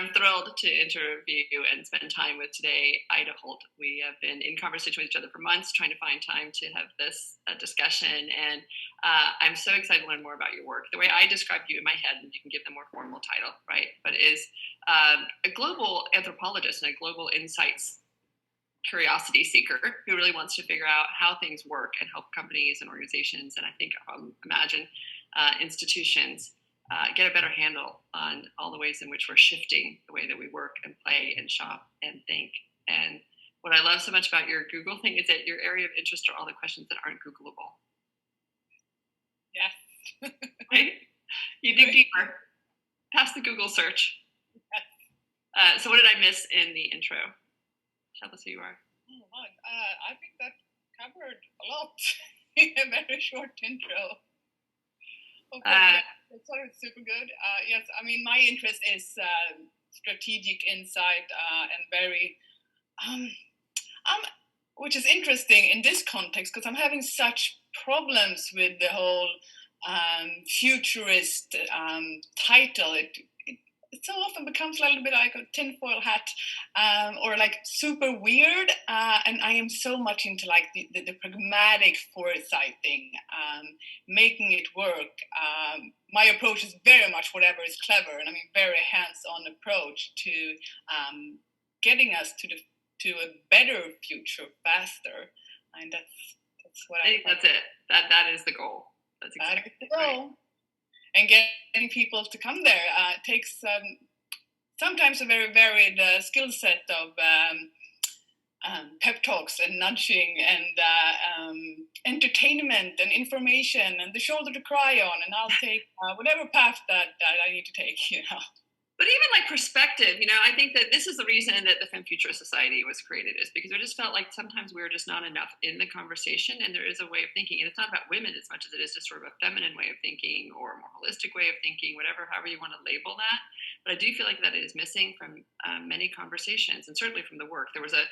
I'm thrilled to interview and spend time with today Ida Hult. We have been in conversation with each other for months, trying to find time to have this discussion. And I'm so excited to learn more about your work. The way I describe you in my head, and you can give them a more formal title, right? But is a global anthropologist and a global insights curiosity seeker who really wants to figure out how things work and help companies and organizations, and I think imagine institutions get a better handle on all the ways in which we're shifting the way that we work and play and shop and think. And what I love so much about your Google thing is that your area of interest are all the questions that aren't Googleable. Yes. Right? You dig deeper, past the Google search. Yes. So what did I miss in the intro? Tell us who you are. Oh, wow. I think that covered a lot in a very short intro. Okay, that's super good. Yes, I mean, my interest is strategic insight and very, which is interesting in this context because I'm having such problems with the whole futurist title. It so often becomes a little bit like a tinfoil hat or like super weird. And I am so much into like the pragmatic foresight thing, making it work. My approach is very much whatever is clever, and I mean very hands-on approach to getting us to a better future faster. And that's what I think. That's it. That is the goal. That's exactly the goal. Right. And getting people to come there takes sometimes a very varied skill set of pep talks and nudging and entertainment and information and the shoulder to cry on. And I'll take whatever path that I need to take, But even like perspective, I think that this is the reason that the Femme Futurist Society was created, is because I just felt like sometimes we were just not enough in the conversation, and there is a way of thinking, and it's not about women as much as it is just sort of a feminine way of thinking or a more holistic way of thinking, however you want to label that. But I do feel like that is missing from many conversations, and certainly from the work. There was a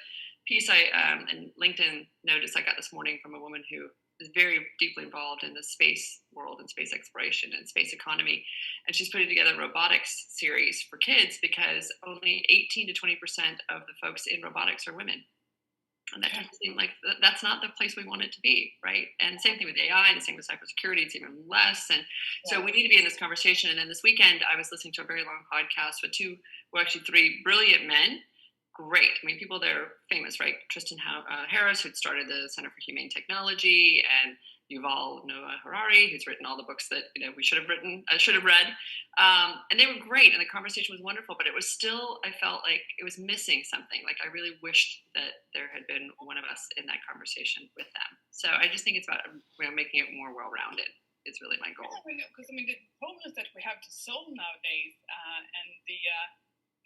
piece in LinkedIn notice I got this morning from a woman who is very deeply involved in the space world and space exploration and space economy. And she's putting together a robotics series for kids because only 18 to 20% of the folks in robotics are women. And that doesn't seem like that's not the place we want it to be, right? And same thing with AI, and the same with cybersecurity, it's even less. And so we need to be in this conversation. And then this weekend, I was listening to a very long podcast with three brilliant men. Great. I mean, people that are famous, right? Tristan Harris, who started the Center for Humane Technology, and Yuval Noah Harari, who's written all the books that we should have read. And they were great, and the conversation was wonderful. But it was still, I felt like it was missing something. Like I really wished that there had been one of us in that conversation with them. So I just think it's about making it more well-rounded. Is really my goal. Because the problems that we have to solve nowadays, and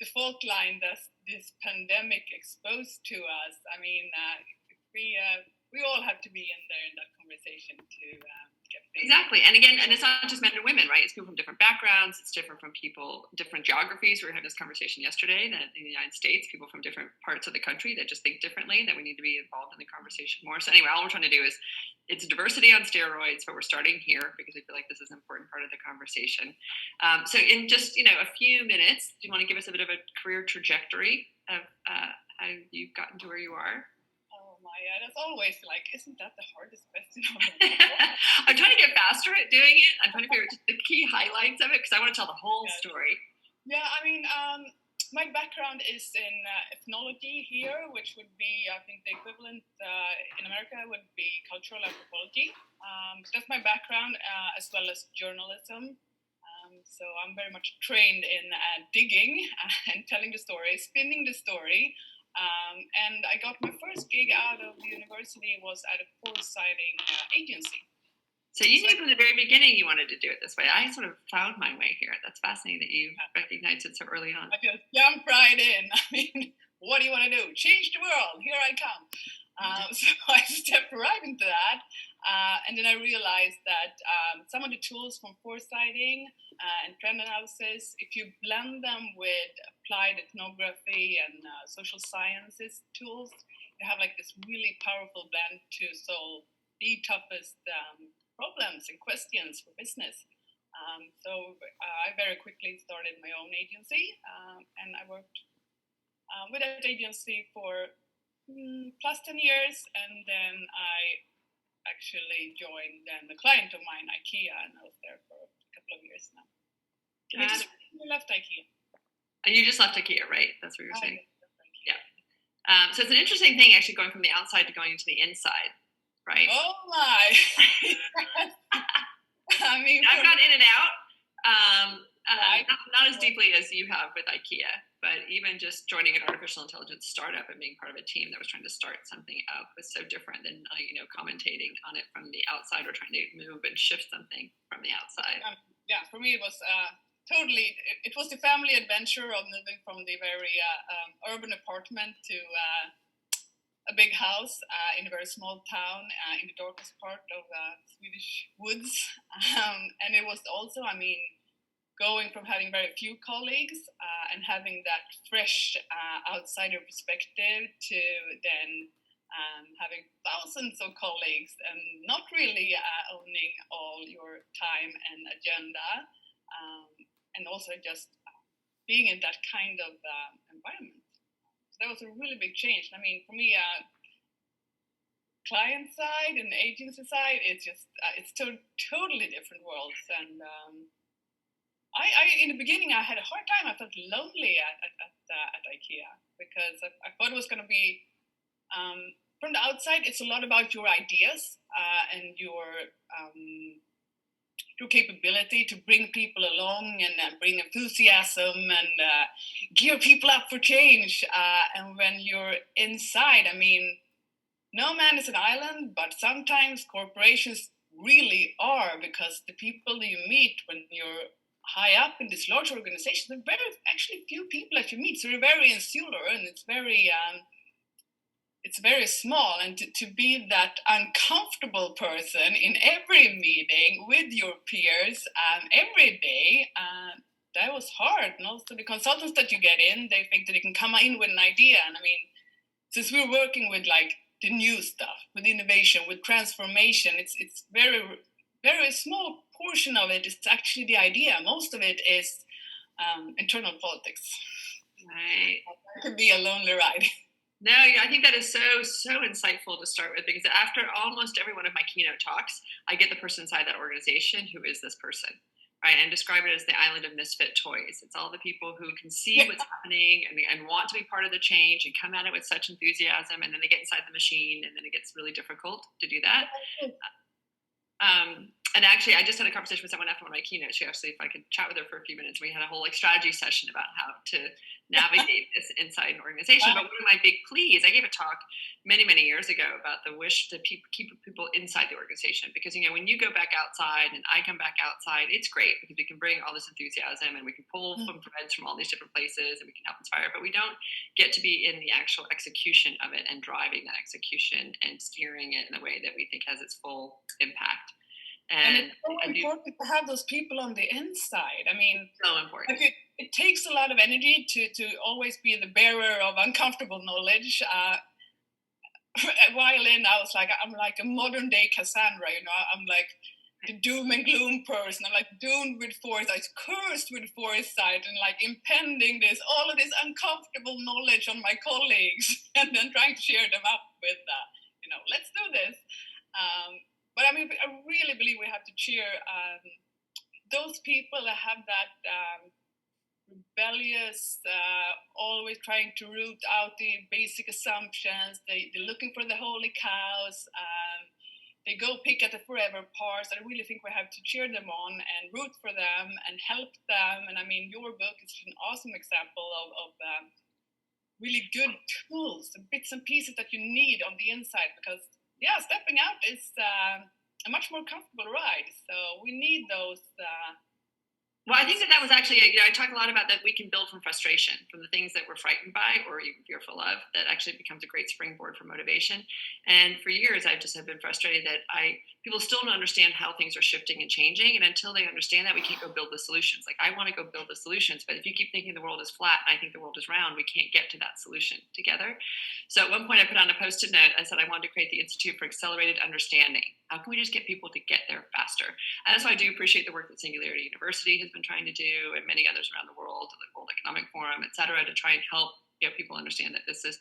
the fault line that this pandemic exposed to us. I mean, we all have to be in there in that conversation to get things. Exactly. And again, and it's not just men and women, right? It's people from different backgrounds. It's different from people, different geographies. We were having this conversation yesterday that in the United States, people from different parts of the country that just think differently, that we need to be involved in the conversation more. So anyway, all we're trying to do is, it's diversity on steroids, but we're starting here because we feel like this is an important part of the conversation. So in just, a few minutes, do you want to give us a bit of a career trajectory of how you've gotten to where you are? Oh my, that's always like, isn't that the hardest question? I'm trying to get faster at doing it. I'm trying to figure out the key highlights of it because I want to tell the whole story. Yeah, I mean, my background is in ethnology here, which would be, I think, the equivalent in America would be cultural anthropology. So that's my background, as well as journalism. So I'm very much trained in digging and telling the story, spinning the story. And I got my first gig out of the university was at a foresighting agency. So you knew from the very beginning you wanted to do it this way. I sort of found my way here. That's fascinating that you recognized it so early on. I just jumped right in. I mean, what do you want to do? Change the world. Here I come. So I stepped right into that. And then I realized that some of the tools from foresighting and trend analysis, if you blend them with applied ethnography and social sciences tools, you have like this really powerful blend to solve the toughest problems and questions for business. So I very quickly started my own agency, and I worked with that agency for plus 10 years, and then I actually joined the client of mine, IKEA, and I was there for a couple of years now. And I just left IKEA. And you just left IKEA, right? That's what you're saying? Yeah. So it's an interesting thing actually going from the outside to going into the inside, right? Oh my! I mean, I've gone in and out, not as deeply as you have with IKEA, but even just joining an artificial intelligence startup and being part of a team that was trying to start something up was so different than commentating on it from the outside or trying to move and shift something from the outside. Yeah, for me it was totally. It was the family adventure of moving from the very urban apartment to a big house in a very small town in the darkest part of Swedish woods. And it was also, I mean, going from having very few colleagues and having that fresh outsider perspective to then having thousands of colleagues and not really owning all your time and agenda. And also just being in that kind of environment. So that was a really big change. I mean, for me, client side and agency side, it's just it's totally different worlds. And I in the beginning I had a hard time. I felt lonely at IKEA because I thought it was going to be from the outside. It's a lot about your ideas and your capability to bring people along and bring enthusiasm and gear people up for change. And when you're inside, I mean, no man is an island, but sometimes corporations really are, because the people that you meet when you're high up in this large organization, there are very actually few people that you meet. So you're very insular and it's very small, and to be that uncomfortable person in every meeting with your peers every day, that was hard. And also the consultants that you get in, they think that they can come in with an idea. And I mean, since we're working with like the new stuff, with innovation, with transformation, it's very, very small portion of it is actually the idea. Most of it is internal politics. Right. It could be a lonely ride. No, I think that is so insightful to start with, because after almost every one of my keynote talks, I get the person inside that organization who is this person, right? And describe it as the island of misfit toys. It's all the people who can see what's happening and want to be part of the change and come at it with such enthusiasm, and then they get inside the machine, and then it gets really difficult to do that. And actually, I just had a conversation with someone after one of my keynotes. She asked if I could chat with her for a few minutes. We had a whole strategy session about how to navigate this inside an organization. But one of my big pleas, I gave a talk many years ago about the wish to keep people inside the organization, because when you go back outside and I come back outside, it's great because we can bring all this enthusiasm and we can pull some threads from all these different places and we can help inspire. But we don't get to be in the actual execution of it and driving that execution and steering it in a way that we think has its full impact. And it's so important to have those people on the inside. I mean, so important. Like it takes a lot of energy to always be the bearer of uncomfortable knowledge. While in, I'm like a modern day Cassandra. I'm like the doom and gloom person. I'm like doomed with foresight, cursed with foresight, and like impending all of this uncomfortable knowledge on my colleagues, and then trying to cheer them up with, let's do this. But I mean, I really believe we have to cheer those people that have that rebellious, always trying to root out the basic assumptions. They're looking for the holy cows. They go pick at the forever parts. I really think we have to cheer them on and root for them and help them. And I mean, your book is an awesome example of really good tools, the bits and pieces that you need on the inside, because stepping out is a much more comfortable ride. So we need those. Well, I think that was actually, I talk a lot about that we can build from frustration, from the things that we're frightened by or even fearful of, that actually becomes a great springboard for motivation. And for years, I've just been frustrated that people still don't understand how things are shifting and changing. And until they understand that, we can't go build the solutions. Like, I want to go build the solutions, but if you keep thinking the world is flat and I think the world is round, we can't get to that solution together. So at one point I put on a Post-it note, I said I wanted to create the Institute for Accelerated Understanding. How can we just get people to get there faster? And that's why I do appreciate the work that Singularity University has been trying to do, and many others around the world, the World Economic Forum, et cetera, to try and help people understand that this is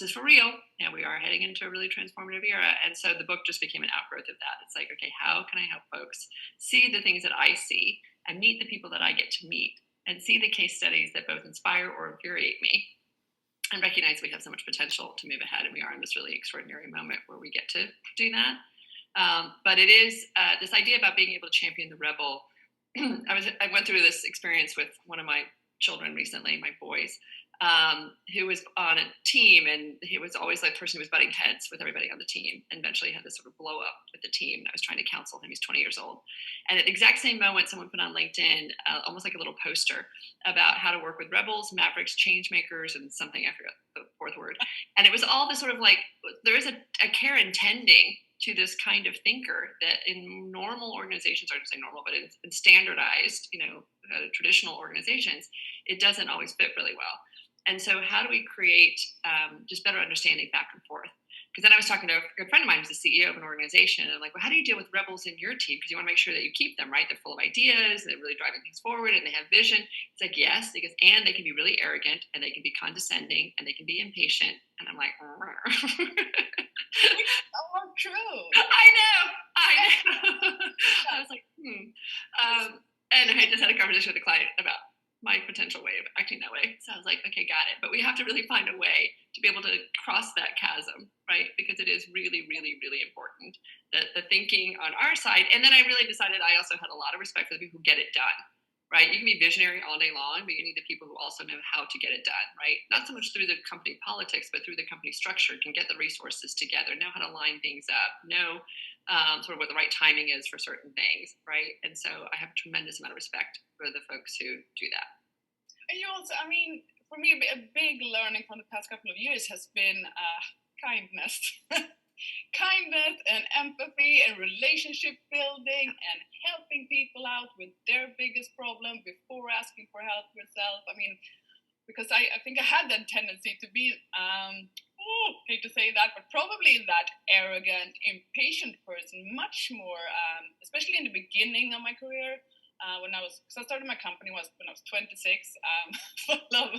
for real, and we are heading into a really transformative era. And so the book just became an outgrowth of that. It's like, okay, how can I help folks see the things that I see and meet the people that I get to meet and see the case studies that both inspire or infuriate me, and recognize we have so much potential to move ahead, and we are in this really extraordinary moment where we get to do that. But it is this idea about being able to champion the rebel. I went through this experience with one of my children recently, my boys, who was on a team, and he was always like the person who was butting heads with everybody on the team, and eventually had this sort of blow up with the team. And I was trying to counsel him. He's 20 years old. And at the exact same moment, someone put on LinkedIn almost like a little poster about how to work with rebels, mavericks, change makers, and something, I forgot the fourth word. And it was all this sort of like, there is a care intending to this kind of thinker that in normal organizations, or I don't say normal, but in standardized, traditional organizations, it doesn't always fit really well. And so how do we create just better understanding back and forth? Because then I was talking to a good friend of mine who's the CEO of an organization, and I'm like, well, how do you deal with rebels in your team? Because you want to make sure that you keep them, right? They're full of ideas, they're really driving things forward, and they have vision. It's like, yes, because, and they can be really arrogant, and they can be condescending, and they can be impatient. And I'm like, oh, true. I know. I was like, and I just had a conversation with a client about my potential way of acting that way. So I was like, okay, got it. But we have to really find a way to be able to cross that chasm, right? Because it is really, really, really important that the thinking on our side. And then I really decided I also had a lot of respect for the people who get it done, right? You can be visionary all day long, but you need the people who also know how to get it done, right? Not so much through the company politics, but through the company structure, can get the resources together, know how to line things up, know sort of what the right timing is for certain things, right? And so I have a tremendous amount of respect for the folks who do that. And you also, for me, a big learning from the past couple of years has been kindness. Kindness and empathy and relationship building and helping people out with their biggest problem before asking for help yourself. Because I think I had that tendency to be, hate to say that, but probably that arrogant, impatient person, much more, especially in the beginning of my career, because I started my company when I was 26, full of,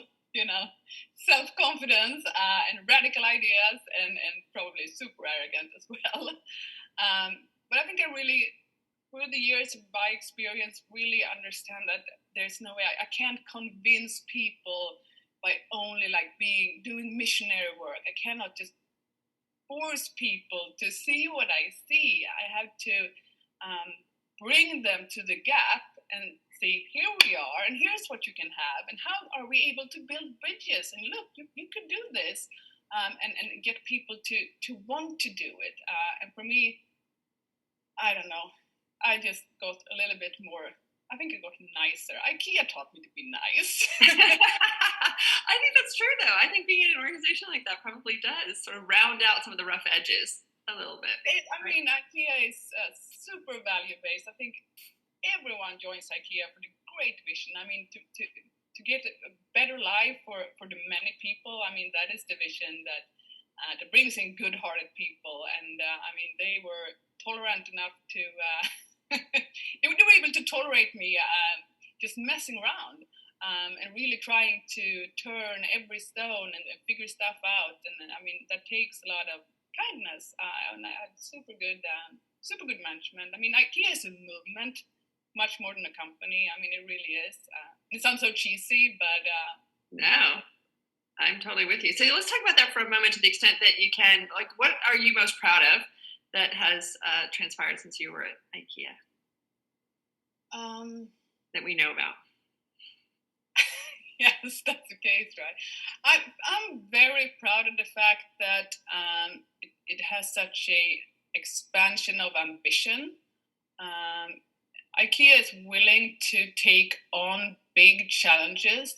self-confidence and radical ideas, and probably super arrogant as well. But I think I really, through the years by experience, really understand that there's no way I can't convince people by only doing missionary work. I cannot just force people to see what I see. I have to bring them to the gap and say, here we are, and here's what you can have, and how are we able to build bridges? And look, you could do this, and get people to want to do it. And for me, I don't know, I just got a little bit more, I think I got nicer. IKEA taught me to be nice. I think that's true, though. I think being in an organization like that probably does sort of round out some of the rough edges a little bit. IKEA is super value-based. I think everyone joins IKEA for the great vision. To get a better life for the many people. That is the vision that brings in good-hearted people. And they were tolerant enough to, they were able to tolerate me just messing around and really trying to turn every stone and figure stuff out. And that takes a lot of kindness. And I had super good management. IKEA is a movement, much more than a company. It really is. It sounds so cheesy, but no, I'm totally with you. So let's talk about that for a moment, to the extent that you can. Like, what are you most proud of that has transpired since you were at IKEA that we know about? Yes, that's the case, right? I'm very proud of the fact that it has such a expansion of ambition. IKEA is willing to take on big challenges.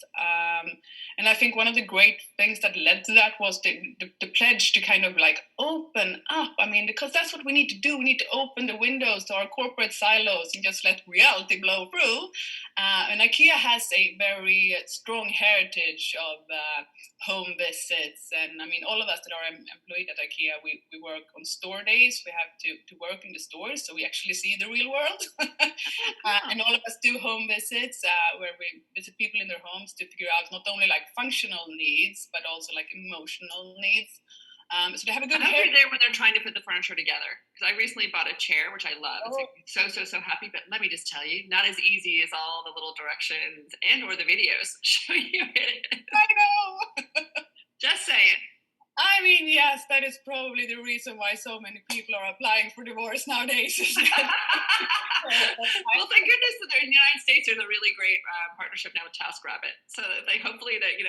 And I think one of the great things that led to that was the pledge to kind of like open up. I mean, because that's what we need to do. We need to open the windows to our corporate silos and just let reality blow through. And IKEA has a very strong heritage of home visits. And I mean, all of us that are employed at IKEA, we work on store days. We have to work in the stores, so we actually see the real world. And all of us do home visits where we visit people in their homes to figure out not only like functional needs, but also like emotional needs. So they have a good. I hope you're there when they're trying to put the furniture together. Because I recently bought a chair, which I love. It's like so happy. But let me just tell you, not as easy as all the little directions and or the videos show you it. I know. Just saying. I mean, yes, that is probably the reason why so many people are applying for divorce nowadays. Well, thank goodness that in the United States there's a really great partnership now with TaskRabbit, so that they hopefully that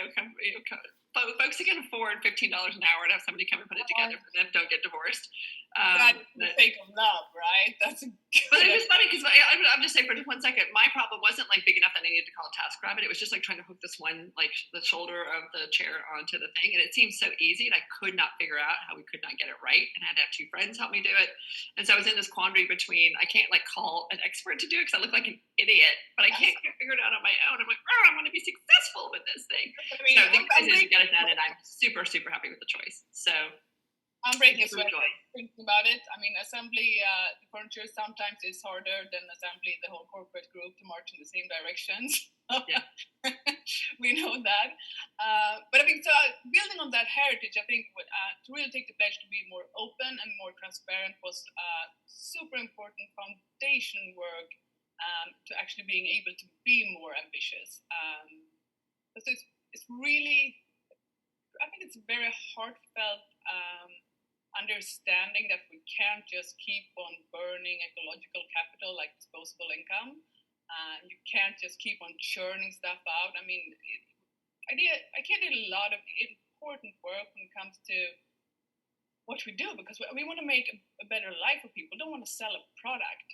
folks who can afford $15 an hour to have somebody come and put it together for them don't get divorced. That's the sake of love, right? That's. But it was funny because I'm just saying for just 1 second, my problem wasn't like big enough that I needed to call TaskRabbit. It was just like trying to hook this one, like the shoulder of the chair onto the thing, and it seemed so easy, and I could not figure out how we could not get it right, and I had to have 2 friends help me do it. And so I was in this quandary between I can't like call an expert to do it because I look like an idiot, but I can't figure it out on my own. I'm like, I want to be successful with this thing. So the good news is we get it done, and I'm super happy with the choice. So. I'm breaking a sweat thinking about it. I mean, assembly, the furniture sometimes is harder than assembly the whole corporate group to march in the same directions. Yeah. We know that. But I think so. Building on that heritage, I think to really take the pledge to be more open and more transparent was super important foundation work to actually being able to be more ambitious. Because it's really, I think it's a very heartfelt understanding that we can't just keep on burning ecological capital like disposable income. You can't just keep on churning stuff out. I mean, IKEA did a lot of important work when it comes to what we do, because we want to make a better life for people. We don't want to sell a product.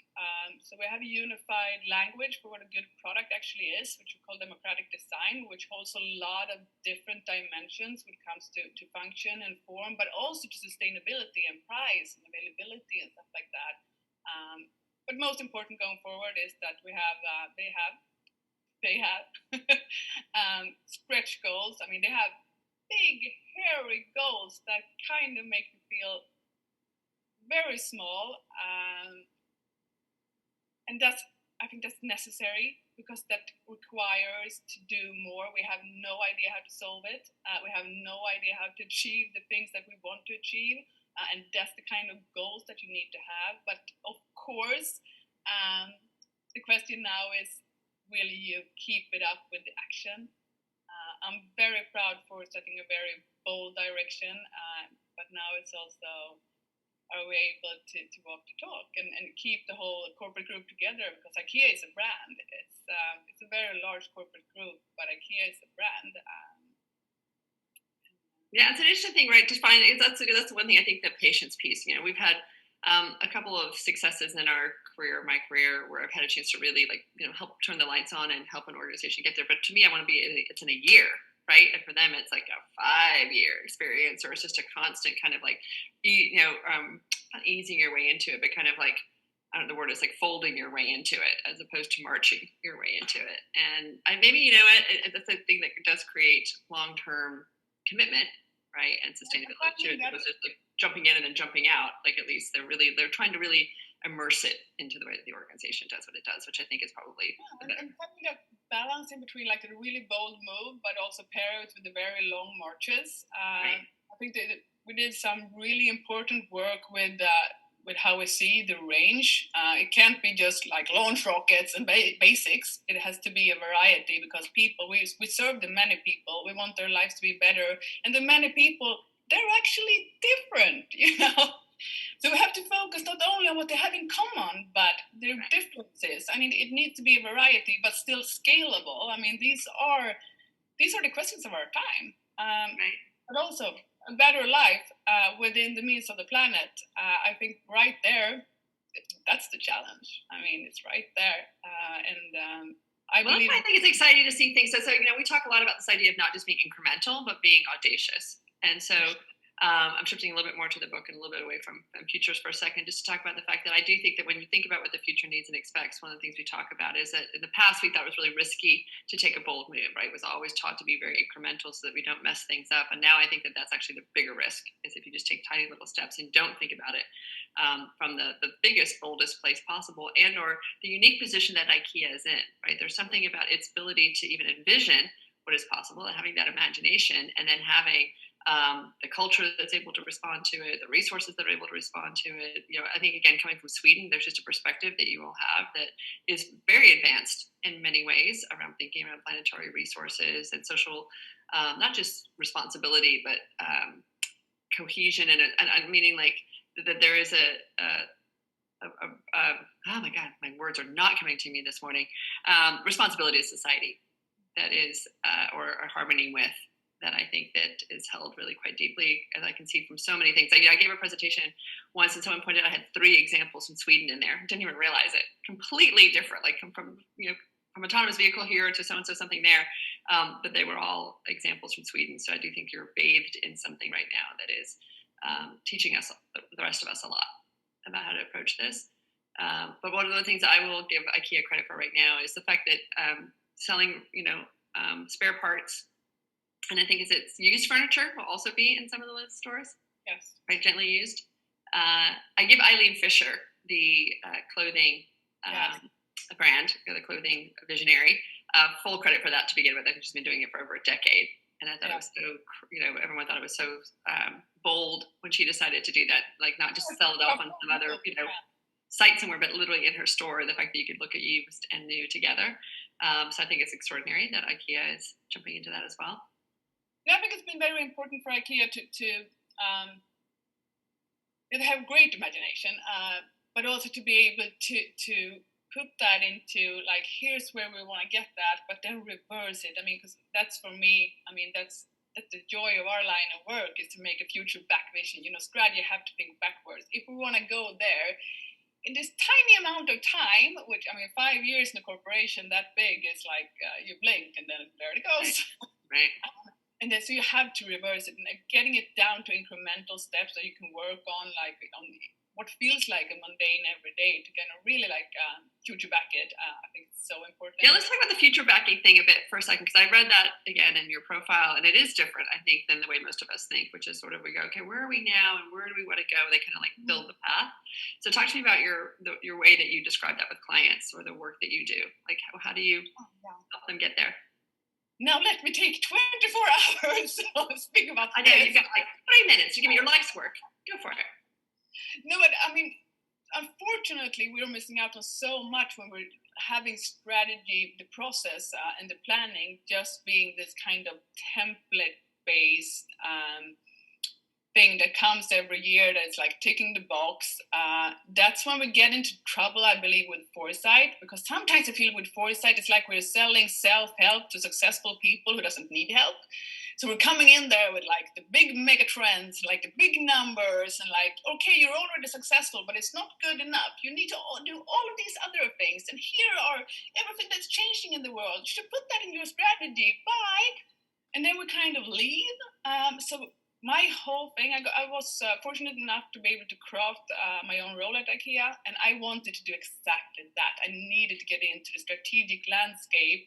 So we have a unified language for what a good product actually is, which we call democratic design, which holds a lot of different dimensions when it comes to function and form, but also to sustainability and price and availability and stuff like that. But most important going forward is that they have stretch goals. I mean, they have big, hairy goals that kind of make me feel very small. And I think that's necessary, because that requires to do more. We have no idea how to solve it. We have no idea how to achieve the things that we want to achieve. And that's the kind of goals that you need to have. But of course, the question now is, will you keep it up with the action? I'm very proud for setting a very bold direction, but now it's also, are we able to walk the talk and keep the whole corporate group together? Because IKEA is a brand. It's a very large corporate group, but IKEA is a brand. Yeah, it's an interesting thing, right? To find that's one thing. I think the patience piece. We've had a couple of successes in my career, where I've had a chance to really help turn the lights on and help an organization get there. But to me, I want to it's in a year, right? And for them, it's like a 5-year experience, or it's just a constant kind of like, not easing your way into it, but kind of like, I don't know, the word is like folding your way into it, as opposed to marching your way into it. And maybe, that's a thing that does create long-term commitment, right? And sustainability. It was just like jumping in and then jumping out. Like, at least they're trying to really immerse it into the way that the organization does what it does, which I think is probably and having that balance in between, like a really bold move, but also pair it with the very long marches. Right. I think that we did some really important work with how we see the range. It can't be just like launch rockets and basics. It has to be a variety, because people, we serve the many people. We want their lives to be better, and the many people, they're actually different, So we have to focus not only on what they have in common, but their differences. I mean, it needs to be a variety, but still scalable. I mean, these are the questions of our time. But also a better life within the means of the planet. I think right there, that's the challenge. I mean, it's right there. And I Well, that's believe. why I think it's exciting to see things. So, we talk a lot about this idea of not just being incremental, but being audacious. And so I'm shifting a little bit more to the book and a little bit away from futures for a second, just to talk about the fact that I do think that when you think about what the future needs and expects, one of the things we talk about is that in the past we thought it was really risky to take a bold move, right? It was always taught to be very incremental so that we don't mess things up. And now I think that that's actually the bigger risk, is if you just take tiny little steps and don't think about it from the biggest, boldest place possible, and or the unique position that IKEA is in, right? There's something about its ability to even envision what is possible and having that imagination, and then having the culture that's able to respond to it, the resources that are able to respond to it. I think, again, coming from Sweden, there's just a perspective that you will have that is very advanced in many ways around thinking around planetary resources and social, not just responsibility, but cohesion, and meaning like that there is oh my God, my words are not coming to me this morning. Responsibility of society that is, or harmony with, that I think that is held really quite deeply, as I can see from so many things. I gave a presentation once, and someone pointed out I had 3 examples from Sweden in there. I didn't even realize it. Completely different, like from autonomous vehicle here to so and so something there, but they were all examples from Sweden. So I do think you're bathed in something right now that is teaching us, the rest of us, a lot about how to approach this. But one of the things I will give IKEA credit for right now is the fact that selling, spare parts. And I think it's used furniture will also be in some of the stores. Yes. Right, gently used. I give Eileen Fisher, the clothing brand, the clothing visionary, full credit for that to begin with. I think she's been doing it for over a decade. And I thought it was so, everyone thought it was so bold when she decided to do that. Like, not just sell it off on some other, site somewhere, but literally in her store, the fact that you could look at used and new together. So I think it's extraordinary that IKEA is jumping into that as well. Yeah, I think it's been very important for IKEA to they have great imagination, but also to be able to put that into, like, here's where we want to get that, but then reverse it. I mean, because that's, for me, that's the joy of our line of work, is to make a future back vision. Strategy, you have to think backwards. If we want to go there in this tiny amount of time, which, 5 years in a corporation that big is like you blink and then there it goes. Right. And then so you have to reverse it, and getting it down to incremental steps that you can work on, like on what feels like a mundane every day, to kind of really future back it. I think it's so important. Yeah, let's talk about the future backing thing a bit for a second, because I read that again in your profile, and it is different, I think, than the way most of us think, which is sort of, we go, okay, where are we now, and where do we want to go? They kind of like build the path. So talk to me about your way that you describe that with clients, or the work that you do. Like, how do you help them get there? Now let me take 24 hours to speak about I know, you've got like 3 minutes. You give me your life's work. Go for it. No, but unfortunately, we're missing out on so much when we're having strategy, the process, and the planning just being this kind of template-based thing that comes every year that's like ticking the box. That's when we get into trouble, I believe, with foresight, because sometimes I feel with foresight it's like we're selling self-help to successful people who doesn't need help. So we're coming in there with like the big mega trends, like the big numbers, and like, okay, you're already successful, but it's not good enough. You need to do all of these other things, and here are everything that's changing in the world. You should put that in your strategy. Bye. And then we kind of leave. So my whole thing, I was fortunate enough to be able to craft my own role at IKEA, and I wanted to do exactly that. I needed to get into the strategic landscape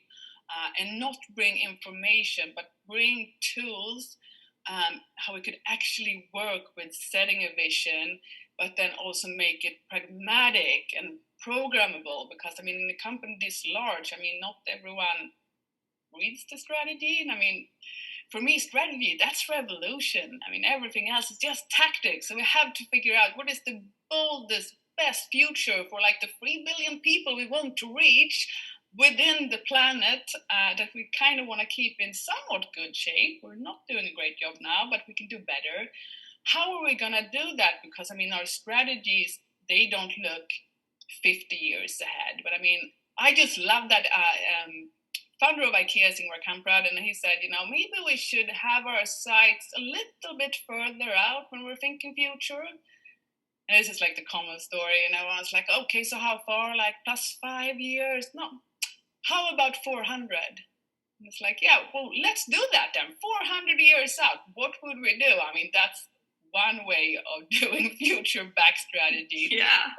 and not bring information, but bring tools, how we could actually work with setting a vision, but then also make it pragmatic and programmable. Because, in a company this large, not everyone reads the strategy. And for me, strategy, that's revolution. Everything else is just tactics. So we have to figure out what is the boldest, best future for like the 3 billion people we want to reach within the planet, that we kind of want to keep in somewhat good shape. We're not doing a great job now, but we can do better. How are we going to do that? Because, our strategies, they don't look 50 years ahead. But, I just love that founder of IKEA, Ingvar Kamprad, and he said, maybe we should have our sights a little bit further out when we're thinking future. And this is like the common story, and everyone's like, okay, so how far? Like +5 years? No. How about 400? And it's like, yeah, well, let's do that then. 400 years out, what would we do? I mean, that's one way of doing future back strategy. Yeah.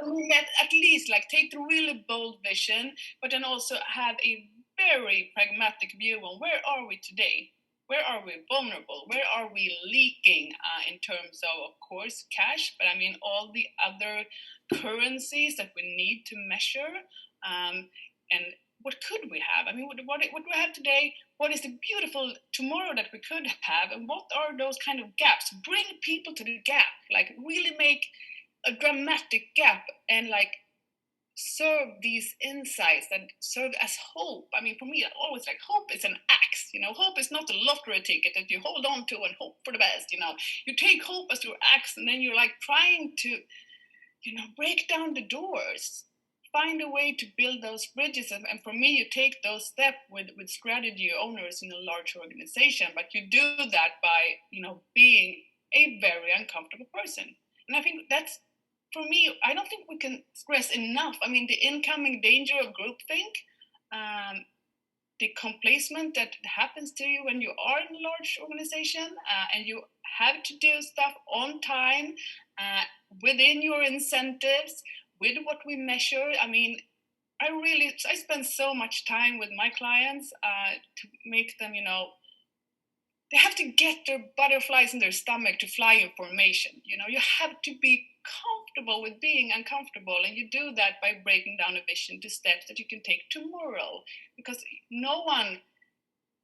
At least like take the really bold vision, but then also have a very pragmatic view on where are we today? Where are we vulnerable? Where are we leaking in terms of course, cash, but I mean, all the other currencies that we need to measure. And what could we have? I mean, what we have today, what is the beautiful tomorrow that we could have, and what are those kind of gaps? Bring people to the gap, like really make a dramatic gap and like serve these insights that serve as hope. I mean, for me, I always like hope is an axe. Hope is not a lottery ticket that you hold on to and hope for the best. You take hope as your axe, and then you're like trying to, break down the doors, find a way to build those bridges. And for me, you take those steps with strategy owners in a large organization, but you do that by, being a very uncomfortable person. And I think that's, for me, I don't think we can stress enough. I mean, the incoming danger of groupthink, the complacement that happens to you when you are in a large organization and you have to do stuff on time, within your incentives, with what we measure. I mean, I spend so much time with my clients to make them, they have to get their butterflies in their stomach to fly in formation. You have to be comfortable with being uncomfortable, and you do that by breaking down a vision to steps that you can take tomorrow. Because no one,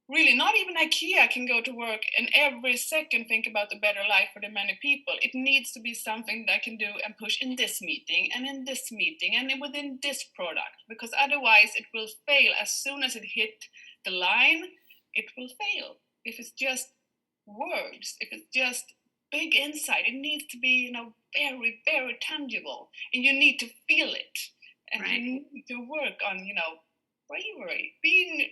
really, not even IKEA can go to work and every second think about a better life for the many people. It needs to be something that I can do and push in this meeting and in this meeting and within this product, because otherwise it will fail. As soon as it hit the line, it will fail. If it's just words, if it's just big insight, it needs to be, very, very tangible, and you need to feel it, and right. You need to work on, bravery, being,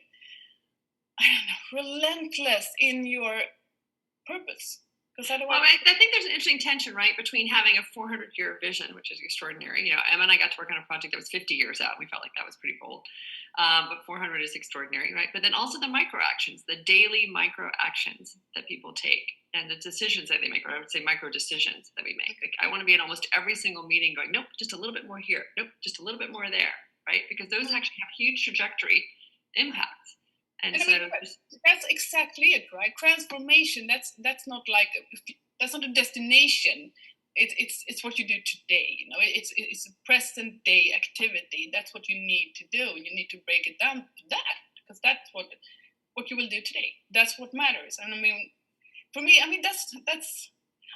I don't know, relentless in your purpose. Because otherwise, I think there's an interesting tension, right, between having a 400-year vision, which is extraordinary. Emma and I got to work on a project that was 50 years out. We felt like that was pretty bold. But 400 is extraordinary, right? But then also the micro actions, the daily micro actions that people take, and the decisions that they make, or I would say micro decisions that we make. Like, I want to be in almost every single meeting going, nope, just a little bit more here. Nope, just a little bit more there, right? Because those actually have huge trajectory impacts. And so that's exactly it, right? Transformation. That's not like that's not a destination. It's what you do today. It's a present day activity. That's what you need to do. You need to break it down to that, because that's what you will do today. That's what matters. And I mean, for me, I mean that's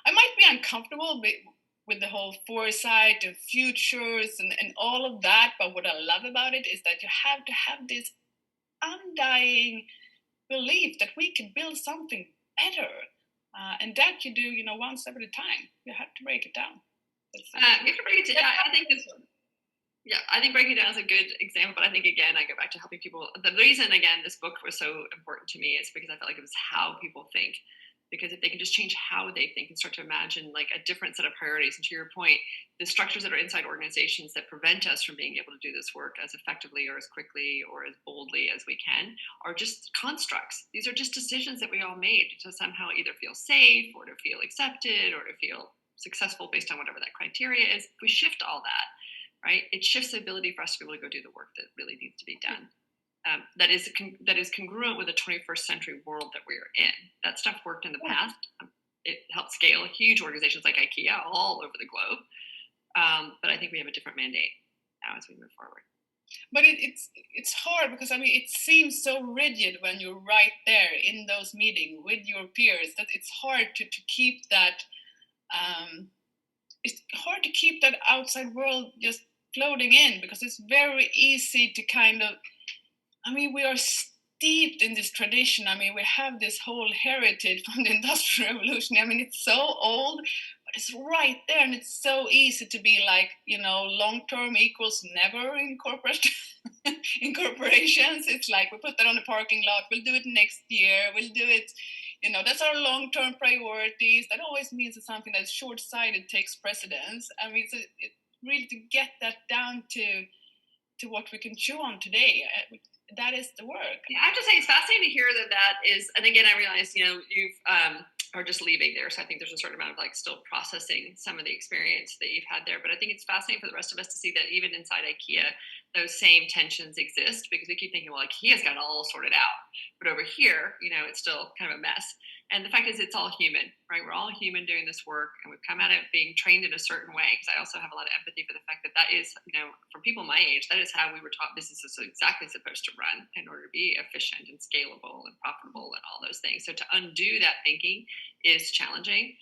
I might be uncomfortable with the whole foresight and futures and all of that. But what I love about it is that you have to have this undying belief that we can build something better, and that you do, one step at a time. You have to break it down. You have to break it down. I think this one. Yeah, I think breaking it down is a good example, but I think, again, I go back to helping people. The reason, again, this book was so important to me is because I felt like it was how people think. Because if they can just change how they think and start to imagine like a different set of priorities, and to your point, the structures that are inside organizations that prevent us from being able to do this work as effectively or as quickly or as boldly as we can are just constructs. These are just decisions that we all made to somehow either feel safe or to feel accepted or to feel successful based on whatever that criteria is. If we shift all that, right, it shifts the ability for us to be able to go do the work that really needs to be done. That is congruent with the 21st century world that we're in. That stuff worked in the past. It helped scale huge organizations like IKEA all over the globe. But I think we have a different mandate now as we move forward. But it's hard because, I mean, it seems so rigid when you're right there in those meetings with your peers that it's hard to keep that. It's hard to keep that outside world just floating in, because it's very easy to kind of, I mean, we are steeped in this tradition. I mean, we have this whole heritage from the Industrial Revolution. I mean, it's so old, but it's right there. And it's so easy to be like, long-term equals never in in corporations. It's like, we put that on the parking lot. We'll do it next year. We'll do it, that's our long-term priorities. That always means that something that's short-sighted takes precedence. I mean, it really to get that down to what we can chew on today. that is the work. Yeah, I have to say it's fascinating to hear that is, and again, I realize, you've are just leaving there. So I think there's a certain amount of like still processing some of the experience that you've had there. But I think it's fascinating for the rest of us to see that even inside IKEA, those same tensions exist, because we keep thinking, well, IKEA's got it all sorted out. But over here, it's still kind of a mess. And the fact is, it's all human, right? We're all human doing this work, and we've come at it being trained in a certain way. Because I also have a lot of empathy for the fact that is, for people my age, that is how we were taught businesses are exactly supposed to run in order to be efficient and scalable and profitable and all those things. So to undo that thinking is challenging.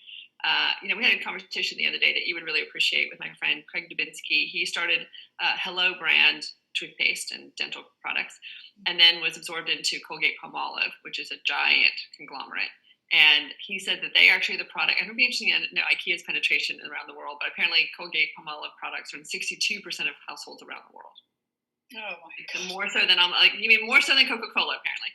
We had a conversation the other day that you would really appreciate with my friend Craig Dubinsky. He started Hello brand toothpaste and dental products, and then was absorbed into Colgate-Palmolive, which is a giant conglomerate. And he said that they are actually the product, and it would be interesting to know IKEA's penetration around the world, but apparently Colgate-Palmolive products are in 62% of households around the world. Oh my God. More so than more so than Coca-Cola, apparently.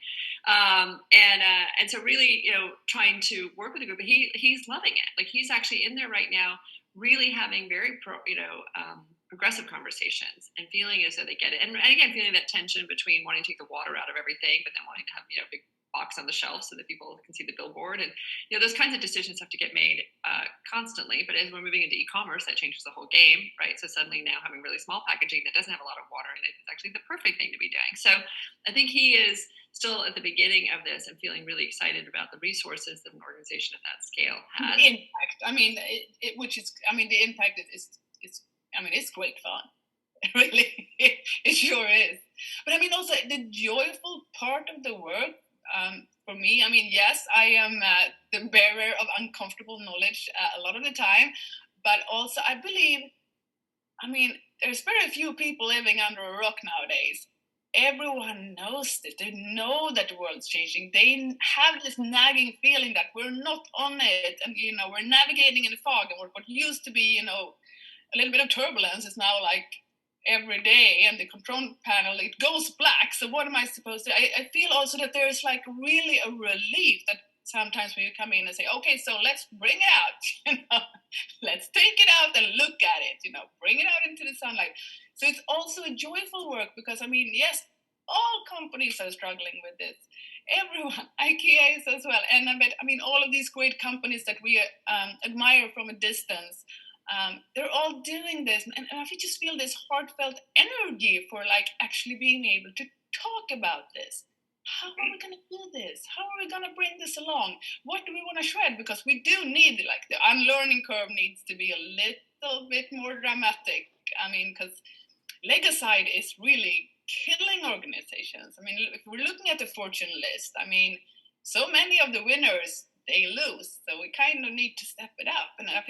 And so really, trying to work with the group, but he's loving it. Like, he's actually in there right now, really having very progressive conversations and feeling as though they get it. And again, feeling that tension between wanting to take the water out of everything, but then wanting to have, a big box on the shelf so that people can see the billboard. And, those kinds of decisions have to get made constantly. But as we're moving into e-commerce, that changes the whole game, right? So suddenly now having really small packaging that doesn't have a lot of water in it is actually the perfect thing to be doing. So I think he is still at the beginning of this and feeling really excited about the resources that an organization of that scale has. The impact. I mean, the impact is it's great fun. Really, it sure is. But I mean, also the joyful part of the work, for me, yes, I am the bearer of uncomfortable knowledge a lot of the time, but also I believe, there's very few people living under a rock nowadays. Everyone knows this. They know that the world's changing. They have this nagging feeling that we're not on it, and we're navigating in the fog, and what used to be a little bit of turbulence is now like every day, and the control panel, it goes black. So what am I supposed to do? I feel also that there's like really a relief that sometimes when you come in and say, okay, so let's bring it out, let's take it out and look at it, bring it out into the sunlight. So it's also a joyful work because, yes, all companies are struggling with this. Everyone, IKEA is as well. And I bet, all of these great companies that we admire from a distance, they're all doing this, and I just feel this heartfelt energy for like actually being able to talk about this. How are we going to do this? How are we going to bring this along? What do we want to shred? Because we do need, like, the unlearning curve needs to be a little bit more dramatic. Because Legacide is really killing organizations. If we're looking at the fortune list, so many of the winners, they lose. So we kind of need to step it up. And I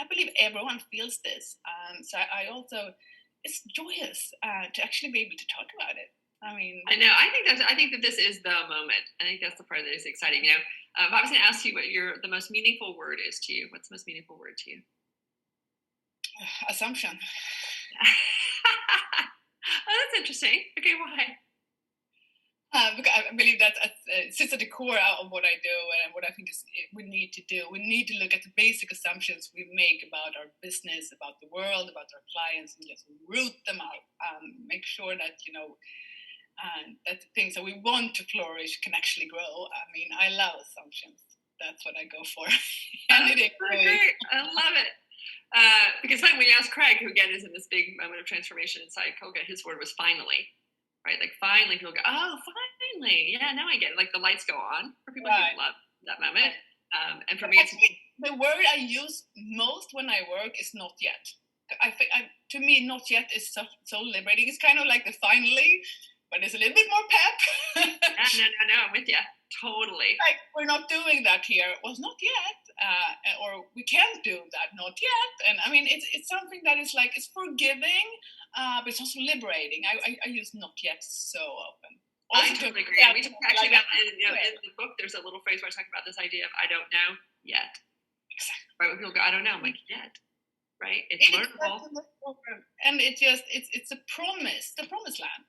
believe everyone feels this. So I also, it's joyous to actually be able to talk about it. I know. I think that this is the moment. I think that's the part that is exciting. If I was going to ask you what the most meaningful word is to you, what's the most meaningful word to you? Assumption. Oh, that's interesting. Okay, why? Because I believe that sits at the core of what I do and what I think we need to do. We need to look at the basic assumptions we make about our business, about the world, about our clients, and just root them out. Make sure that, that the things that we want to flourish can actually grow. I love assumptions. That's what I go for. And it is great. I love it. Because when you ask Craig, who again is in this big moment of transformation inside Colgate, his word was finally. Right, like finally people go, oh, finally, yeah, now I get it. Like the lights go on for people who love that moment. And for me, it's the word I use most when I work is not yet. To me, not yet is so liberating. It's kind of like the finally, but it's a little bit more pep. No, I'm with you. Totally. Like, we're not doing that here. Well, not yet. Or we can't do that, not yet. And it's something that is like, it's forgiving, but it's also liberating. I use not yet so often. Also, I totally agree. We talk actually about, in the book, there's a little phrase where I talk about this idea of I don't know yet. Exactly. Right, when people go, I don't know, I'm like, yet. Right? It's learnable. And it's a promise, the promised land.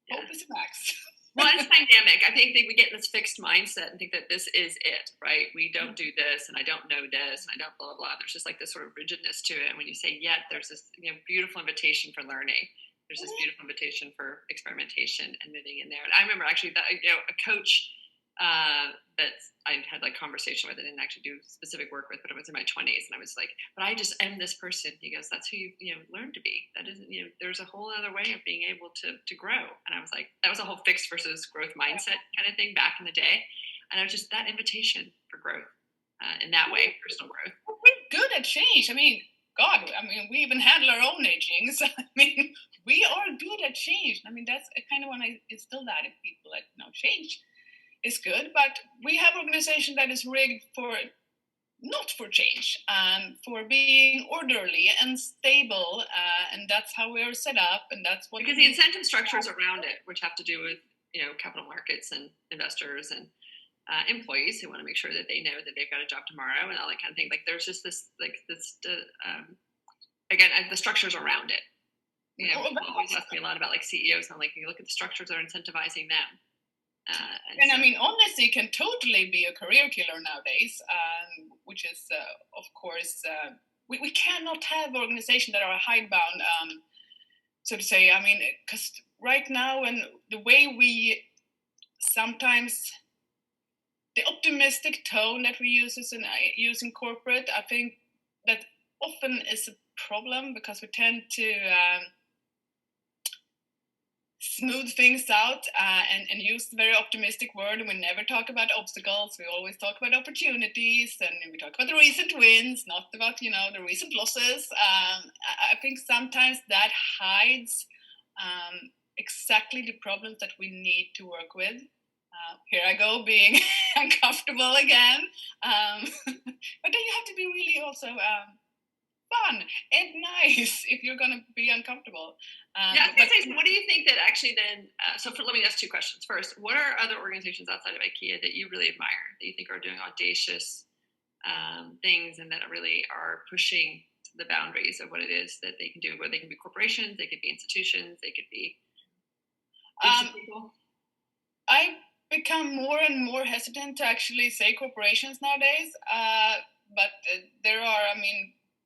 Hope is max. Well, it's dynamic. I think that we get in this fixed mindset and think that this is it, right? We don't do this, and I don't know this, and I don't blah, blah, blah. There's just like this sort of rigidness to it. And when you say yet, there's this beautiful invitation for learning, there's this beautiful invitation for experimentation and moving in there. And I remember actually that, a coach that I had like conversation with, I didn't actually do specific work with, but I was in my 20s, and I was like, but I just am this person. He goes, that's who you learn to be. That isn't, there's a whole other way of being able to grow. And I was like, that was a whole fixed versus growth mindset kind of thing back in the day. And I was just that invitation for growth in that way, personal growth. We're good at change. I mean, God, we even handle our own aging. So, we are good at change. That's kind of when I instill that in people, like, change is good, but we have an organization that is rigged for not for change, for being orderly and stable, and that's how we are set up, and that's what. Because the incentive structures around it, which have to do with capital markets and investors and employees who want to make sure that they know that they've got a job tomorrow and all that kind of thing. Like there's just this, again, the structures around it. People always ask me a lot about like CEOs, and I'm like, you look at the structures that are incentivizing them. Honesty can totally be a career killer nowadays, which is, of course, we cannot have organizations that are hidebound, so to say. Because right now, and the way we sometimes, the optimistic tone that we use in corporate, I think that often is a problem, because we tend to smooth things out and use the very optimistic word. We never talk about obstacles. We always talk about opportunities, and we talk about the recent wins, not about the recent losses. I think sometimes that hides exactly the problems that we need to work with. Here I go being uncomfortable again, but then you have to be really also fun and nice if you're going to be uncomfortable. I was going to say, so what do you think that actually then, let me ask two questions. First, what are other organizations outside of IKEA that you really admire, that you think are doing audacious things and that really are pushing the boundaries of what it is that they can do, where they can be corporations, they could be institutions, they could be people? I become more and more hesitant to actually say corporations nowadays, but there are,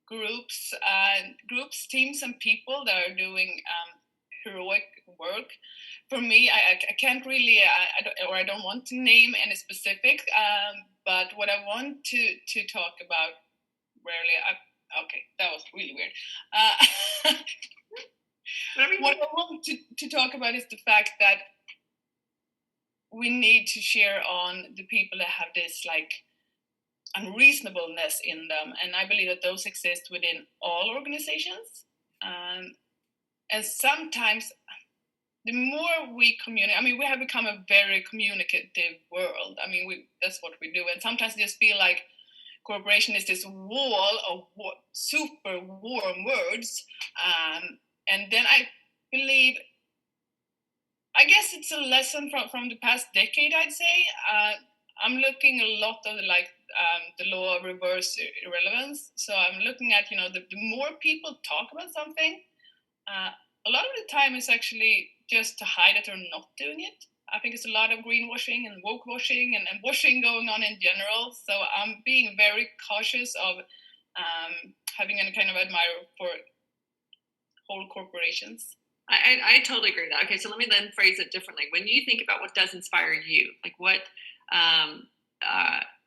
groups, teams, and people that are doing heroic work. For me, I can't really, I don't want to name any specific, but what I want to talk about okay, that was really weird. What I want to talk about is the fact that we need to share on the people that have this unreasonableness in them, and I believe that those exist within all organizations. And sometimes, the more we communicate, we have become a very communicative world. That's what we do, and sometimes I just feel like corporation is this wall of super warm words, and then I believe, I guess it's a lesson from the past decade, I'd say. I'm looking a lot of the law of reverse irrelevance. So I'm looking at, the more people talk about something, a lot of the time it's actually just to hide that they're not doing it. I think it's a lot of greenwashing and woke washing and washing going on in general. So I'm being very cautious of having any kind of admirer for whole corporations. I totally agree with that. Okay, so let me then phrase it differently. When you think about what does inspire you, like what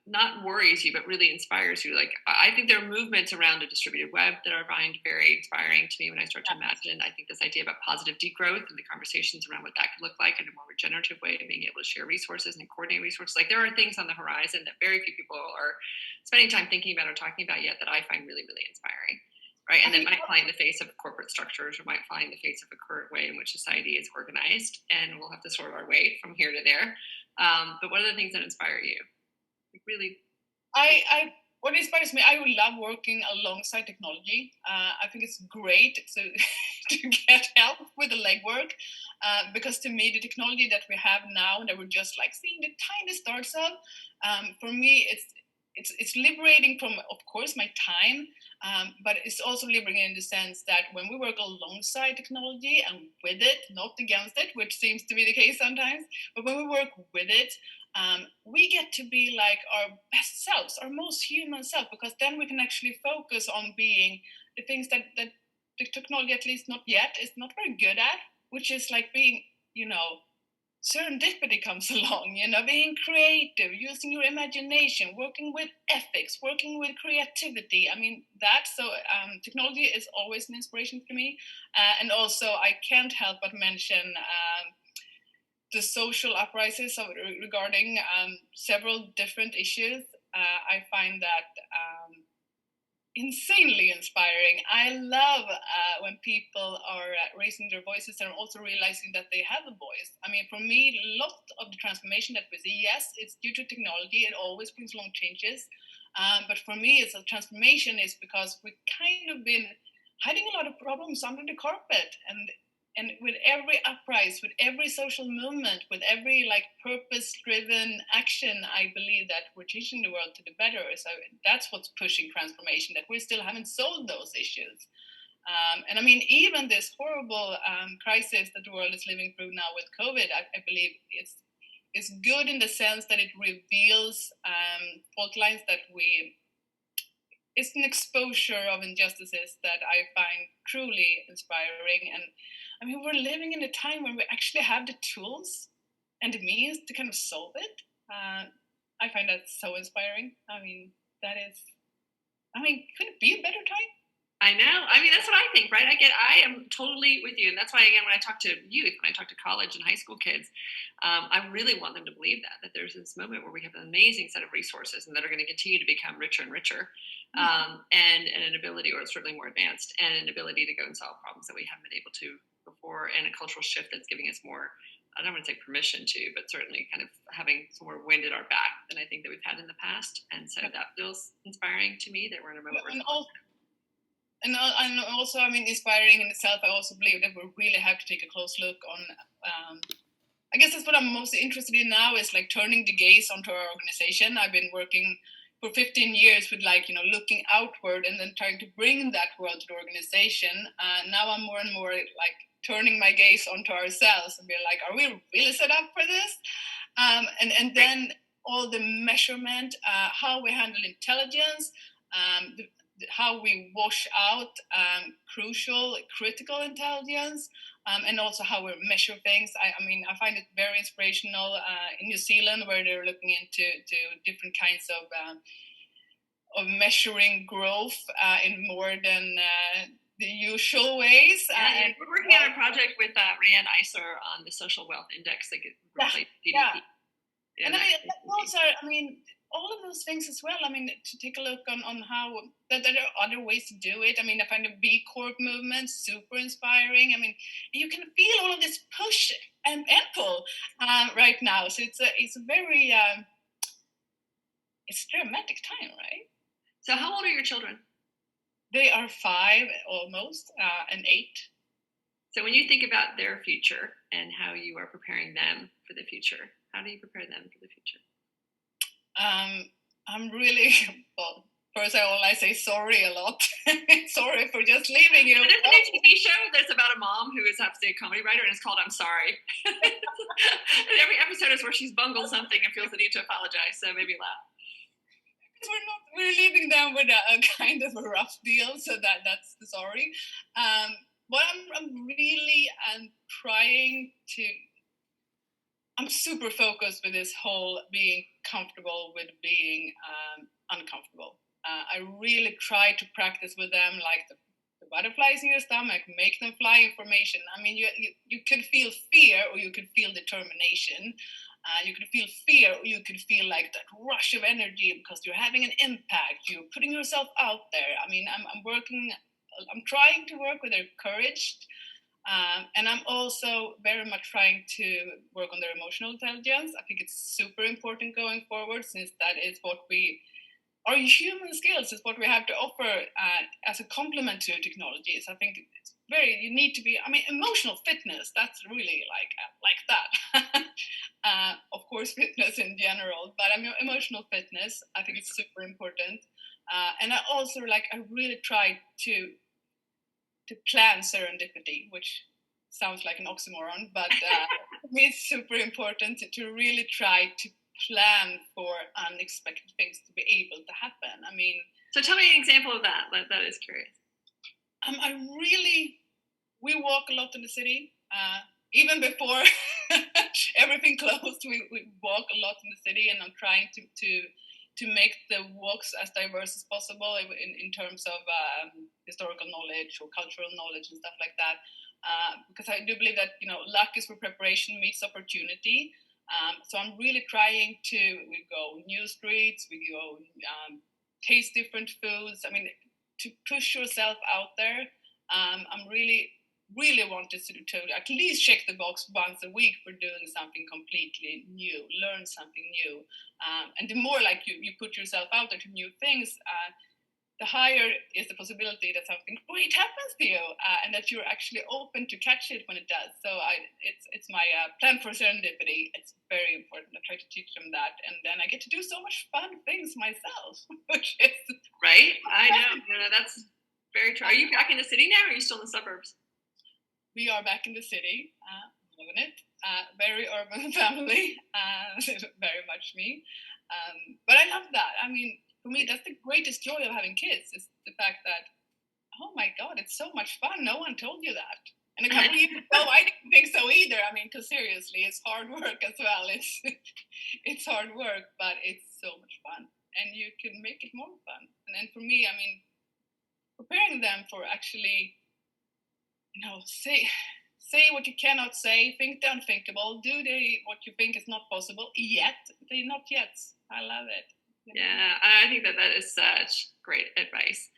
not worries you, but really inspires you, like I think there are movements around a distributed web that I find very inspiring to me when I start to imagine. I think this idea about positive degrowth and the conversations around what that could look like in a more regenerative way, being able to share resources and coordinate resources. Like there are things on the horizon that very few people are spending time thinking about or talking about yet that I find really, really inspiring. Right, and then might fly in the face of corporate structures, or might fly in the face of a current way in which society is organized, and we'll have to sort our way from here to there. But what are the things that inspire you? Like really, what inspires me, I love working alongside technology. I think it's great to get help with the legwork, because to me, the technology that we have now, that we're just seeing the tiny starts of, for me, it's liberating from, of course, my time, but it's also liberating in the sense that when we work alongside technology and with it, not against it, which seems to be the case sometimes, but when we work with it, we get to be our best selves, our most human self, because then we can actually focus on being the things that the technology, at least not yet, is not very good at, which is like being, serendipity comes along, being creative, using your imagination, working with ethics, working with creativity. I mean, technology is always an inspiration for me. And also, I can't help but mention the social uprisings regarding several different issues. I find that insanely inspiring. I love when people are raising their voices and also realizing that they have a voice. I mean, for me, a lot of the transformation that we see, yes, it's due to technology. It always brings along changes. But for me, it's a transformation is because we've kind of been hiding a lot of problems under the carpet. And with every uprise, with every social movement, with every purpose-driven action, I believe that we're changing the world to the better. So that's what's pushing transformation, that we still haven't solved those issues. And I mean, even this horrible crisis that the world is living through now with COVID, I believe it's good in the sense that it reveals fault lines that it's an exposure of injustices that I find truly inspiring. And I mean, we're living in a time when we actually have the tools and the means to kind of solve it. I find that so inspiring. I mean, could it be a better time? I know. I mean, that's what I think, right? I am totally with you. And that's why, again, when I talk to youth, when I talk to college and high school kids, I really want them to believe that there's this moment where we have an amazing set of resources and that are going to continue to become richer and richer, and an ability, or certainly more advanced, and an ability to go and solve problems that we haven't been able to before, and a cultural shift that's giving us more, I don't want to say permission to, but certainly kind of having some more wind at our back than I think that we've had in the past. And so that feels inspiring to me that we're in a moment where and also, I mean, inspiring in itself. I also believe that we really have to take a close look on. I guess that's what I'm most interested in now, is turning the gaze onto our organization. I've been working for 15 years with looking outward and then trying to bring that world to the organization. Now I'm more and more turning my gaze onto ourselves and be like, are we really set up for this? And then all the measurement, how we handle intelligence, how we wash out critical intelligence, and also how we measure things. I mean, I find it very inspirational in New Zealand, where they're looking into different kinds of measuring growth in more than the usual ways. Yeah, we're working on a project with Rand Eisler on the social wealth index that could replace GDP. Yeah. And I mean, all of those things as well. I mean, to take a look on how that there are other ways to do it. I mean, I find the B Corp movement super inspiring. I mean, you can feel all of this push and pull right now. So it's a very it's a dramatic time, right? So how old are your children? They are 5 almost and 8. So when you think about their future and how you are preparing them for the future, how do you prepare them for the future? I'm really, well, first of all, I say sorry a lot. Sorry for just leaving you. There's a new TV show that's about a mom who is a comedy writer, and it's called I'm Sorry. And every episode is where she's bungled something and feels the need to apologize, so maybe laugh. We're leaving them with a kind of a rough deal, so that's the sorry. But I'm really trying to. I'm super focused with this whole being comfortable with being uncomfortable. I really try to practice with them the butterflies in your stomach, make them fly information. I mean, you could feel fear or you could feel determination. You could feel fear or you could feel that rush of energy because you're having an impact. You're putting yourself out there. I mean, I'm trying to work with their courage. And I'm also very much trying to work on their emotional intelligence. I think it's super important going forward, since that is what our human skills is what we have to offer as a complement to technologies. I think it's you need to be, emotional fitness, that's really like that. Of course, fitness in general, but emotional fitness, I think it's super important. And I also I really try to plan serendipity, which sounds like an oxymoron, but it's super important to really try to plan for unexpected things to be able to happen. I mean, so tell me an example of that. That is curious. We walk a lot in the city. Even before everything closed, we walk a lot in the city, and I'm trying to make the walks as diverse as possible in terms of historical knowledge or cultural knowledge and stuff like that. Because I do believe that luck is where preparation meets opportunity. So I'm really trying to. We go new streets. We go taste different foods. I mean, to push yourself out there. I'm really wanted to at least check the box once a week for doing something completely new, learn something new. And the more like you put yourself out there to new things, the higher is the possibility that something great happens to you, and that you're actually open to catch it when it does. So it's my plan for serendipity. It's very important. I try to teach them that, and then I get to do so much fun things myself, which is right. I know. That's very true. Are you back in the city now, or are you still in the suburbs? We are back in the city, loving it. Very urban family, very much me. But I love that. I mean, for me, that's the greatest joy of having kids, is the fact that, oh my God, it's so much fun. No one told you that. And a couple of years ago, I didn't think so either. I mean, because seriously, it's hard work as well. It's hard work, but it's so much fun. And you can make it more fun. And then for me, I mean, preparing them for actually, say what you cannot say, think the unthinkable, do what you think is not possible yet. They're not yet. I love it. Yeah, I think that is such great advice.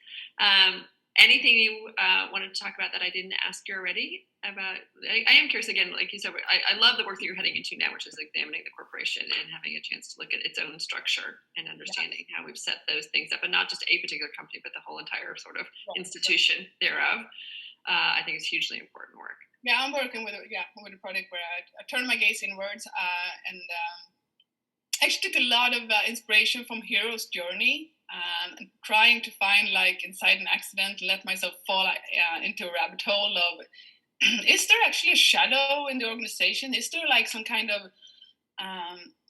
Anything you wanted to talk about that I didn't ask you already about? I am curious again, like you said, I love the work that you're heading into now, which is examining the corporation and having a chance to look at its own structure and understanding how we've set those things up, and not just a particular company, but the whole entire sort of institution thereof. I think it's hugely important work. Yeah, I'm working with a project where I turn my gaze inwards, and actually took a lot of inspiration from Hero's Journey, and trying to find, like, inside an accident, let myself fall into a rabbit hole of, is there actually a shadow in the organization? Is there like some kind of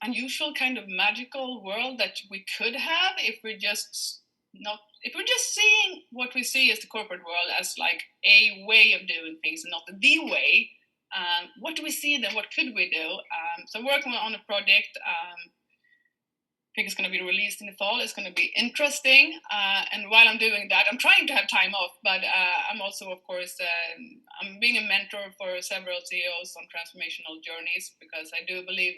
unusual kind of magical world that we could have if we're just seeing what we see as the corporate world as like a way of doing things and not the way? What do we see then? What could we do? So working on a project, I think it's going to be released in the fall. It's going to be interesting. And while I'm doing that, I'm trying to have time off, but I'm also, of course, I'm being a mentor for several CEOs on transformational journeys, because I do believe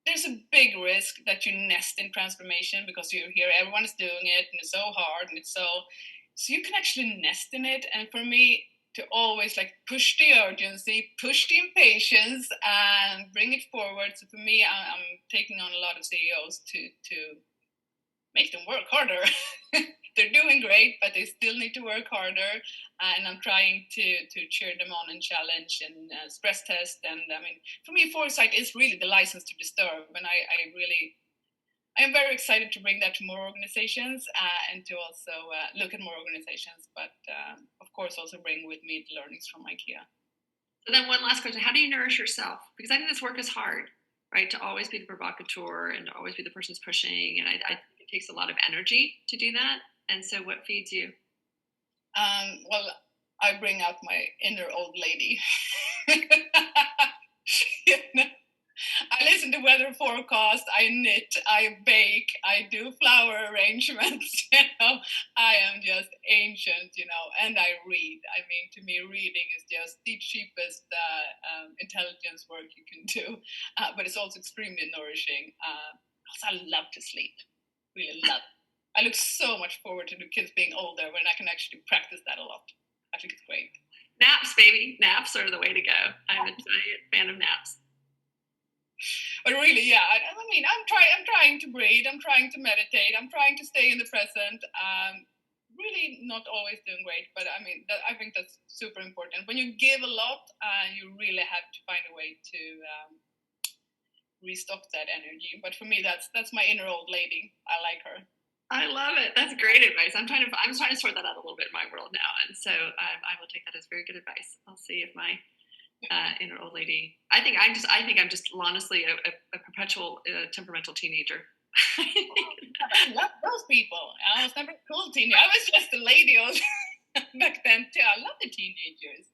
there's a big risk that you nest in transformation because you hear everyone is doing it and it's so hard and it's so you can actually nest in it. And for me, to always like push the urgency, push the impatience, and bring it forward. So for me, I'm taking on a lot of CEOs to make them work harder. They're doing great, but they still need to work harder. And I'm trying to cheer them on and challenge and stress test. And I mean, for me, foresight is really the license to disturb. And I am very excited to bring that to more organizations, and to also look at more organizations, but of course also bring with me the learnings from IKEA. So then one last question, how do you nourish yourself? Because I think this work is hard, right? To always be the provocateur and to always be the person who's pushing. And I think it takes a lot of energy to do that. And so what feeds you? Well, I bring out my inner old lady. I listen to weather forecast, I knit, I bake, I do flower arrangements, I am just ancient, and I read. I mean, to me, reading is just the cheapest intelligence work you can do, but it's also extremely nourishing. Also, I love to sleep, really love it. I look so much forward to the kids being older when I can actually practice that a lot. I think it's great. Naps, baby. Naps are the way to go. I'm a giant fan of naps. But really, yeah, I mean, I'm trying to breathe, I'm trying to meditate, I'm trying to stay in the present. Really not always doing great, but I mean, I think that's super important. When you give a lot, you really have to find a way to restock that energy. But for me, that's my inner old lady. I like her. I love it. That's great advice. I'm trying to sort that out a little bit in my world now, and so I will take that as very good advice. I'll see if my inner old lady. I think I'm just honestly a perpetual temperamental teenager. I love those people. I was never a cool teenager. I was just a lady. back then too. I love the teenagers.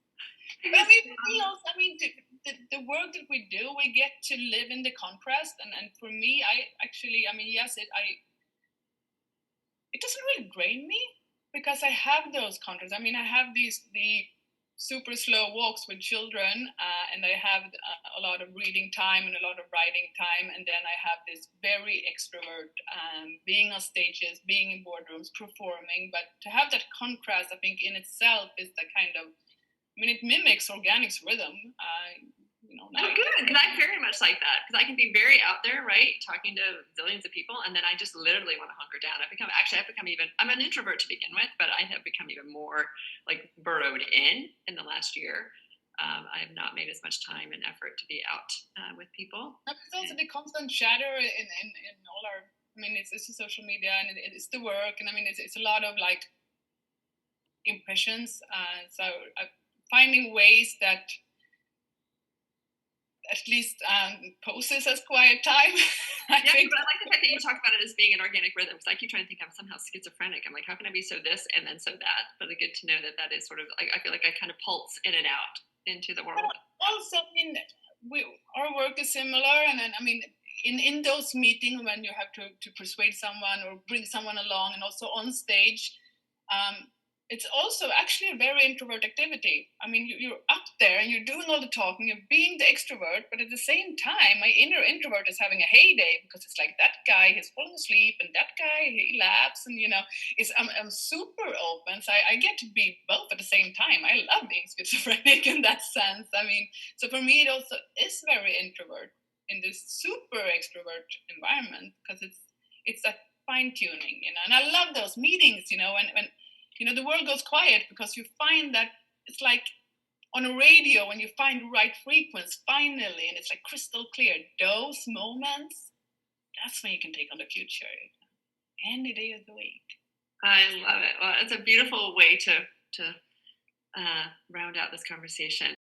But I mean, for me also, I mean, the work that we do, we get to live in the contrast. And for me, I actually, I mean, yes, it doesn't really drain me because I have those contrasts. I mean, I have the super slow walks with children, and I have a lot of reading time and a lot of writing time, and then I have this very extrovert, being on stages, being in boardrooms, performing. But to have that contrast, I think in itself is the kind of, I mean, it mimics organic's rhythm. Oh, good. Because I'm very much like that. Because I can be very out there, right, talking to zillions of people, and then I just literally want to hunker down. I've become even. I'm an introvert to begin with, but I have become even more like burrowed in the last year. I have not made as much time and effort to be out with people. It's also the constant chatter in all our. I mean, it's the social media and it's the work, and I mean, it's a lot of like impressions. So finding ways that at least poses as quiet time. I think. But I like the fact that you talk about it as being an organic rhythm, because I keep trying to think I'm somehow schizophrenic. I'm like, how can I be so this and then so that? But it's good to know that is sort of like, I feel like I kind of pulse in and out into the world. Also, I mean, our work is similar, and then I mean, in those meetings when you have to persuade someone or bring someone along, and also on stage, it's also actually a very introvert activity. I mean, you're up there and you're doing all the talking, you're being the extrovert, but at the same time, my inner introvert is having a heyday because it's like that guy is falling asleep and that guy, he laughs, and I'm super open. So I get to be both at the same time. I love being schizophrenic in that sense. I mean, so for me, it also is very introvert in this super extrovert environment because it's that fine tuning, and I love those meetings, when the world goes quiet because you find that it's like on a radio when you find the right frequency finally, and it's like crystal clear. Those moments, that's when you can take on the future any day of the week. I love it. Well, it's a beautiful way to round out this conversation.